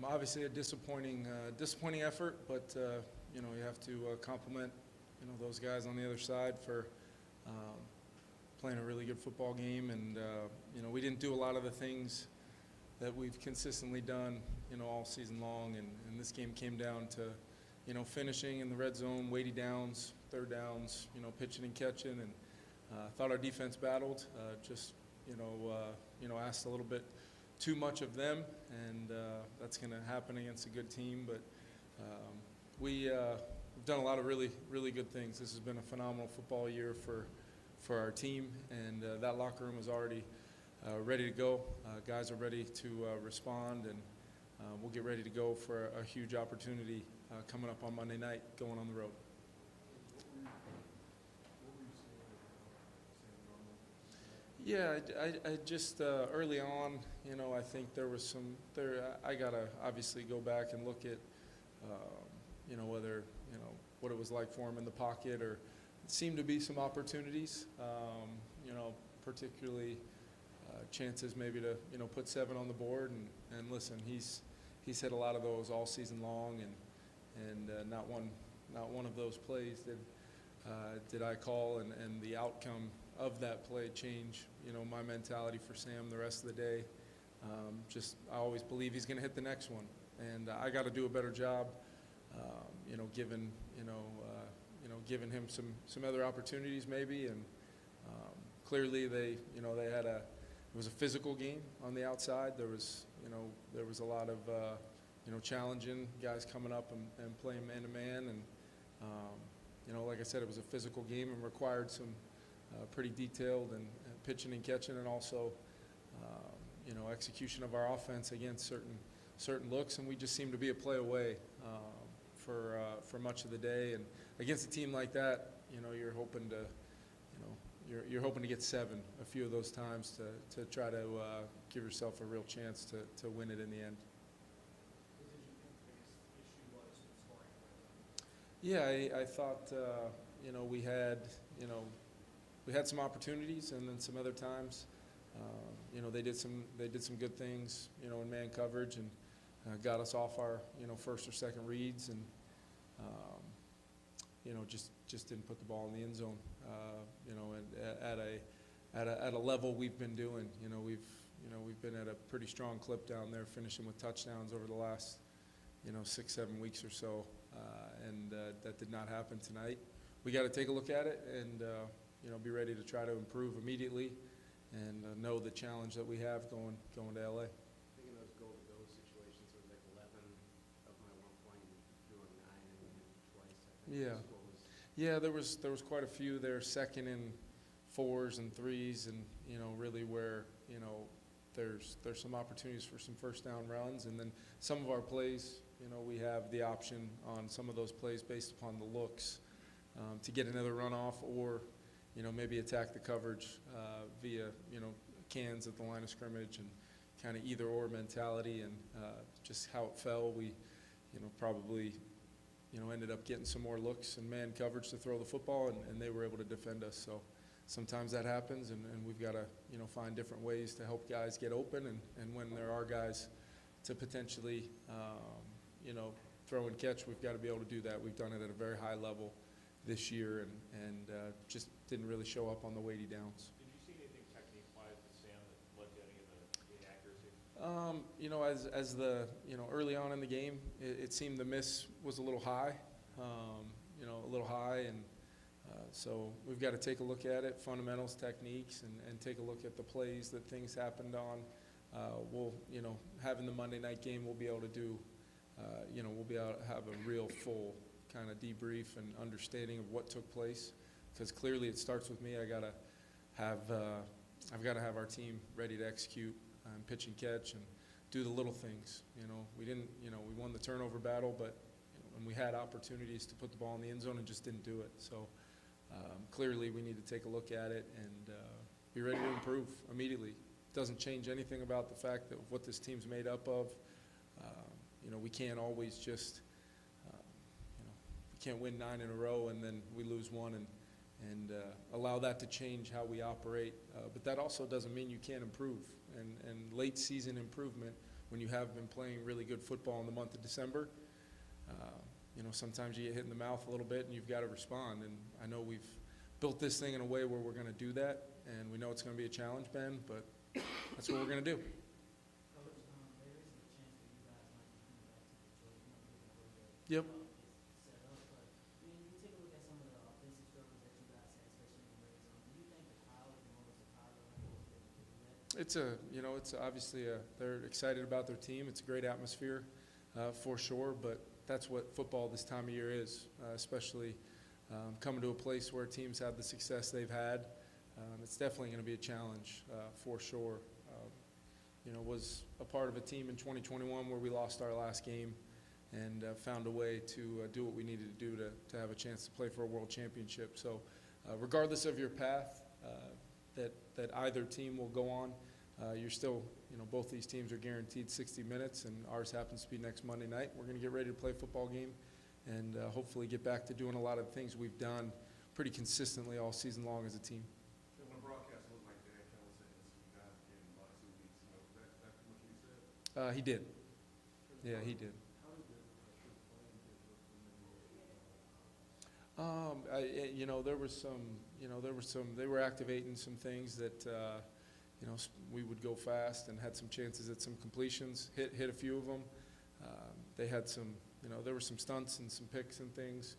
Obviously, a disappointing effort, but you know, you have to compliment those guys on the other side for um, playing a really good football game. And you know, we didn't do a lot of the things that we've consistently done all season long. And this game came down to finishing in the red zone, weighty downs, third downs, pitching and catching. And thought our defense battled. Just asked a little bit too much of them, and that's going to happen against a good team. But we've done a lot of really, really good things. This has been a phenomenal football year for our team, and that locker room is already ready to go. Guys are ready to respond, and we'll get ready to go for a huge opportunity coming up on Monday night, going on the road. Yeah, I just early on, I think there was I gotta obviously go back and look at, whether what it was like for him in the pocket, or it seemed to be some opportunities, particularly chances maybe to put 7 on the board, and listen, he's hit a lot of those all season long, and not one of those plays did I call, and the outcome of that play change my mentality for Sam the rest of the day. I always believe he's going to hit the next one, and I got to do a better job giving him some other opportunities maybe. And clearly they had it was a physical game on the outside. There was a lot of challenging guys coming up and playing man to man, and like I said, it was a physical game and required some pretty detailed and pitching and catching, and also execution of our offense against certain looks, and we just seemed to be a play away for much of the day. And against a team like that, you're hoping to get 7 a few of those times to try to give yourself a real chance to win it in the end. Yeah, I thought we had some opportunities, and then some other times, they did some good things, in man coverage, and got us off our first or second reads, and just didn't put the ball in the end zone, and at a level we've been doing. We've been at a pretty strong clip down there, finishing with touchdowns over the last 6-7 weeks or so, and that did not happen tonight. We got to take a look at it and be ready to try to improve immediately, and know the challenge that we have going to LA. I think in those goal-to-go situations, it was like 11 of my 1 point, you were 9 and twice. I think. Yeah, there was quite a few there, 2nd and 4s and 3s, and really where there's some opportunities for some first down runs, and then some of our plays, we have the option on some of those plays based upon the looks to get another runoff, or maybe attack the coverage via cans at the line of scrimmage, and kind of either or mentality. And just how it fell, we probably ended up getting some more looks and man coverage to throw the football, and they were able to defend us. So sometimes that happens, and we've got to find different ways to help guys get open, and when there are guys to potentially throw and catch, we've got to be able to do that. We've done it at a very high level this year, and just didn't really show up on the weighty downs. Did you see anything technique-wise with Sam that led to any of the inaccuracy? As the early on in the game, it seemed the miss was a little high, and so we've got to take a look at it, fundamentals, techniques, and take a look at the plays that things happened on. We'll having the Monday night game, we'll be able to do, we'll be able to have a real full kind of debrief and understanding of what took place, because clearly it starts with me. I've got to have our team ready to execute and pitch and catch and do the little things. We didn't, we won the turnover battle, but and we had opportunities to put the ball in the end zone and just didn't do it. So clearly we need to take a look at it and be ready to improve immediately. It doesn't change anything about the fact that what this team's made up of. We can't always just we can't win 9 in a row and then we lose one and allow that to change how we operate. But that also doesn't mean you can't improve. And late season improvement, when you have been playing really good football in the month of December, sometimes you get hit in the mouth a little bit and you've got to respond. And I know we've built this thing in a way where we're going to do that, and we know it's going to be a challenge, Ben, but that's what we're going to do. Coach, there is a chance that you guys might be coming back to Detroit, given the way that Yep. is set up. But when you take a look at some of the offensive struggles that you guys had, especially in the red zone, do you think the crowd, as well as the power level, is able to do that? It's obviously they're excited about their team. It's a great atmosphere for sure, but that's what football this time of year is, especially coming to a place where teams have the success they've had. It's definitely going to be a challenge for sure. Was a part of a team in 2021 where we lost our last game and found a way to do what we needed to do to have a chance to play for a world championship. So regardless of your path that either team will go on, you're still, both these teams are guaranteed 60 minutes, and ours happens to be next Monday night. We're going to get ready to play a football game and hopefully get back to doing a lot of the things we've done pretty consistently all season long as a team. So when the broadcast looked like Dan Kelly said this, you guys getting about 2 weeks, that what you said? He did. Yeah, he did. How did the playing differ from There was some, they were activating some things that, we would go fast and had some chances at some completions, hit a few of them. They had some, there were some stunts and some picks and things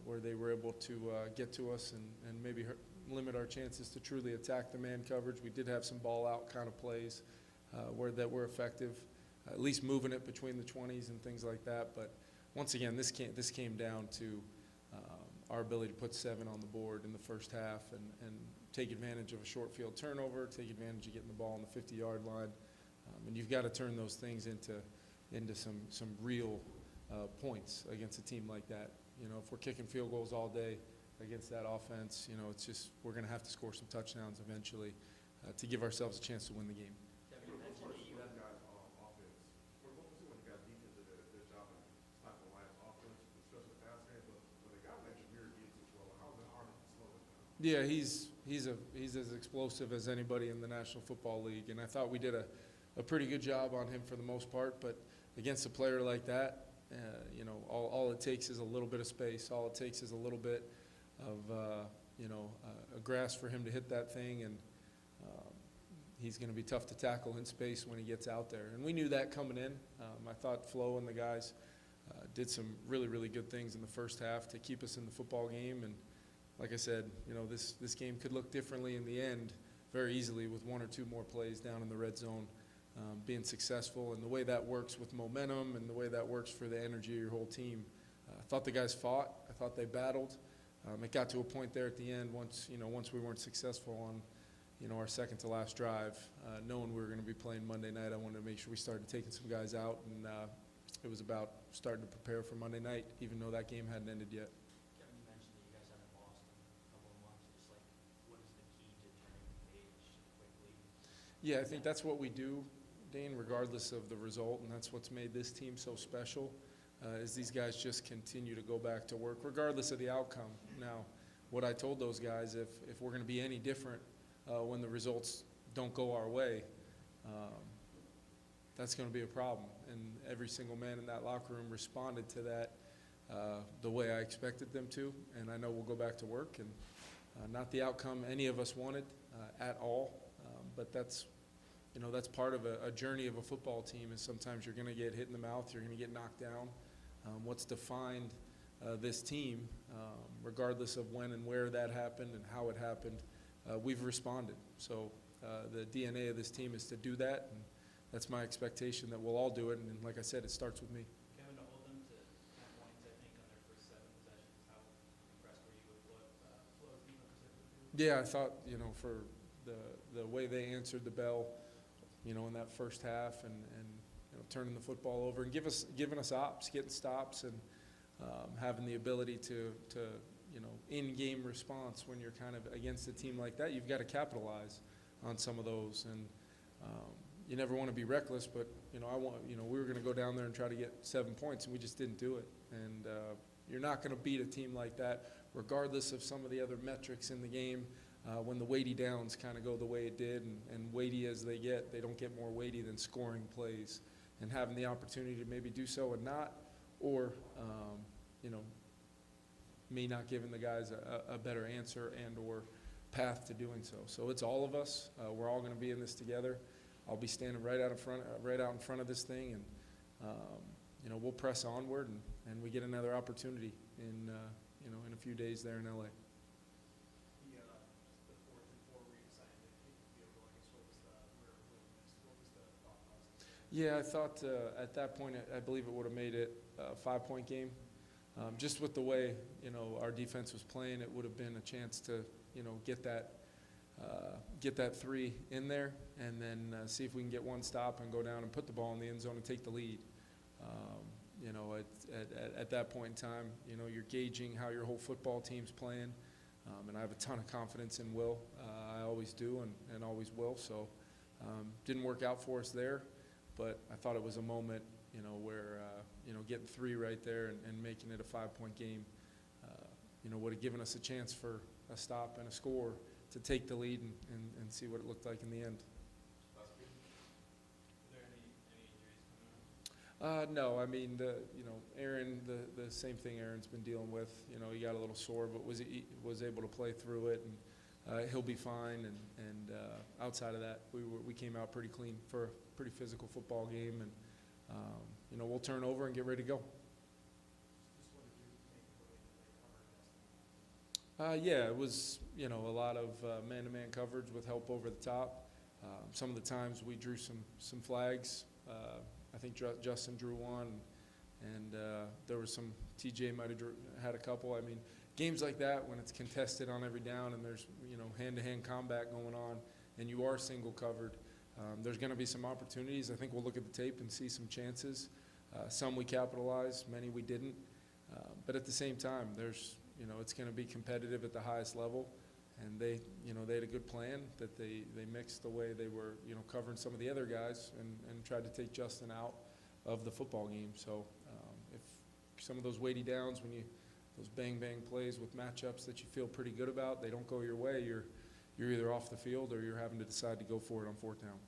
where they were able to get to us and maybe limit our chances to truly attack the man coverage. We did have some ball out kind of plays that were effective, at least moving it between the 20s and things like that. But once again, this came down to our ability to put 7 on the board in the first half and take advantage of a short field turnover, take advantage of getting the ball on the 50-yard line. And you've got to turn those things into some real points against a team like that. If we're kicking field goals all day against that offense, it's just we're going to have to score some touchdowns eventually to give ourselves a chance to win the game. Kevin, you mentioned that you when have you guys offense? What was it when you guys defense did their job in stopping the Lions offense, especially the pass game? But when they got like Jameer Gibbs as well, how was it hard to slow it down? Yeah, he's as explosive as anybody in the National Football League, and I thought we did a pretty good job on him for the most part. But against a player like that, all it takes is a little bit of space. All it takes is a little bit of a grass for him to hit that thing, and he's going to be tough to tackle in space when he gets out there. And we knew that coming in. I thought Flo and the guys did some really, really good things in the first half to keep us in the football game. And like I said, this game could look differently in the end very easily with 1 or 2 more plays down in the red zone being successful. And the way that works with momentum and the way that works for the energy of your whole team. I thought the guys fought. I thought they battled. It got to a point there at the end once we weren't successful on our second to last drive, knowing we were going to be playing Monday night. I wanted to make sure we started taking some guys out, and it was about starting to prepare for Monday night, even though that game hadn't ended yet. Kevin, you mentioned that you guys haven't lost in a couple of months. Just like, what is the key to turning the page quickly? Yeah, I think that's what we do, Dane, regardless of the result, and that's what's made this team so special, is these guys just continue to go back to work, regardless of the outcome. Now, what I told those guys, if we're going to be any different when the results don't go our way, that's going to be a problem. And every single man in that locker room responded to that the way I expected them to, and I know we'll go back to work, and not the outcome any of us wanted at all, but that's part of a journey of a football team, is sometimes you're going to get hit in the mouth, you're going to get knocked down. What's defined this team, regardless of when and where that happened and how it happened, we've responded. So the DNA of this team is to do that, and that's my expectation that we'll all do it. And like I said, it starts with me. Kevin, to hold them to 10 points, I think, on their first 7 possessions, how impressed were you with what Flo's defense was able to do? Yeah, I thought, for the way they answered the bell, in that first half and turning the football over and giving us ops, getting stops, and having the ability to in-game response when you're kind of against a team like that. You've got to capitalize on some of those, and you never want to be reckless, but we were going to go down there and try to get 7 points, and we just didn't do it. And you're not going to beat a team like that, regardless of some of the other metrics in the game. When the weighty downs kind of go the way it did, and weighty as they get, they don't get more weighty than scoring plays. and having the opportunity to maybe do so and not, or, me not giving the guys a better answer and or path to doing so. So it's all of us. We're all going to be in this together. I'll be standing right out in front of this thing, and we'll press onward, and we get another opportunity in a few days there in LA. The 4-4 reassignment in the field goal, I guess, what was the thought process? Yeah, I thought at that point, I believe it would have made it a 5-point game. Just with the way, our defense was playing, it would have been a chance to, get that 3 in there, and then see if we can get one stop and go down and put the ball in the end zone and take the lead. At that point in time, you're gauging how your whole football team's playing, and I have a ton of confidence in Will. I always do and always will. So didn't work out for us there, but I thought it was a moment, where getting 3 right there and making it a 5-point game, would have given us a chance for a stop and a score to take the lead and see what it looked like in the end. Were there any injuries coming up? No, I mean, Aaron, the same thing Aaron's been dealing with. He got a little sore, but was able to play through it, and he'll be fine. And outside of that, we came out pretty clean for a pretty physical football game, and we'll turn over and get ready to go. Just what did you think of the way that they covered yesterday? Yeah, it was, a lot of man-to-man coverage with help over the top. Some of the times we drew some flags. I think Justin drew one, and there was some, TJ might have had a couple. I mean, games like that, when it's contested on every down and there's, hand-to-hand combat going on and you are single covered, there's going to be some opportunities. I think we'll look at the tape and see some chances. Some we capitalized, many we didn't. But at the same time, there's, it's going to be competitive at the highest level. And they had a good plan that they mixed the way they were, covering some of the other guys and tried to take Justin out of the football game. So if some of those weighty downs, those bang plays with matchups that you feel pretty good about, they don't go your way, you're either off the field or you're having to decide to go for it on 4th down.